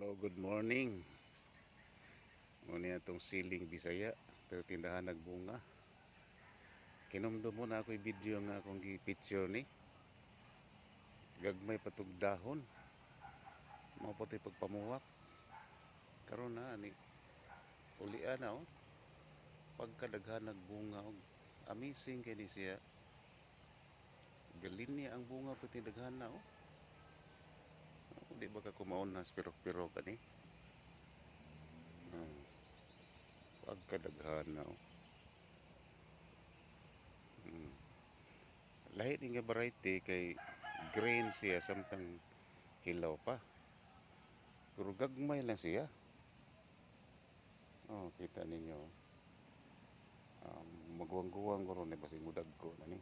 Hello, good morning. Muna itong siling Bisaya, pero tindahan nagbunga. Kinumdo mo na ako'y video nga akong picture ni. Gagmay patog dahon. Maputi pagpamuwak. Karon na ni ulian na oh. Pagkadaghan nagbunga oh. Amazing kay ni siya. Galinya ang bunga pati daghan na oh. Di ba ka kumaon na spirok-pirok ani? Pagkadaghan na oh. Lahi nga variety kay green siya samtang hilaw pa. Pero gagmay lang siya. Oh, kita ninyo. Magwang-guwang ko ron eh basig mudag ko na ni.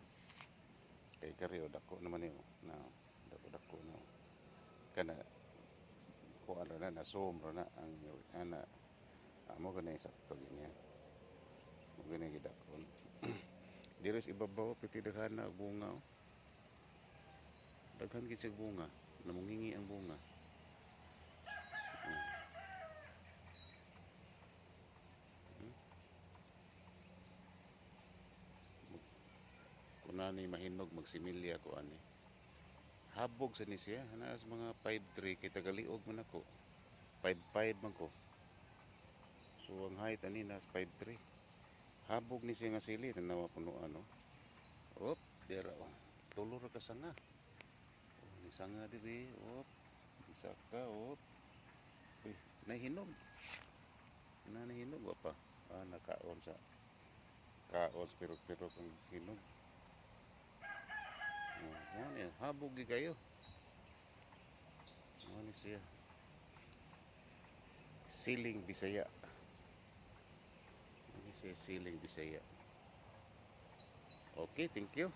Kay karyo dako naman niyo na dako na. Kana ko ano na sombra na ang ana amo ganay sakto niya. Mo ganay gidakon. Diri sa ibabaw piti daghan na bunga oh. Daghan gid bunga, namungingi ang bunga. Kunani mahinog magsimilya ko ani. Habog sa ni siya, hanas mga 5'3" kay tagaliog man ako. 5'5" man ko. So ang height ani nas 5'3". Habog ni siya nga sili tanawa puno ano. Op, dira oh. Tulo ra ka sanga. Oh, ni sanga diri, op. Isa ka, op. Uy, nahinog. Nahinog wa pa. Nakaon sa kaon pero kang hinog. Habog gi kayo. Ano siya? Siling Bisaya. Ano siya siling Bisaya? Okay, thank you.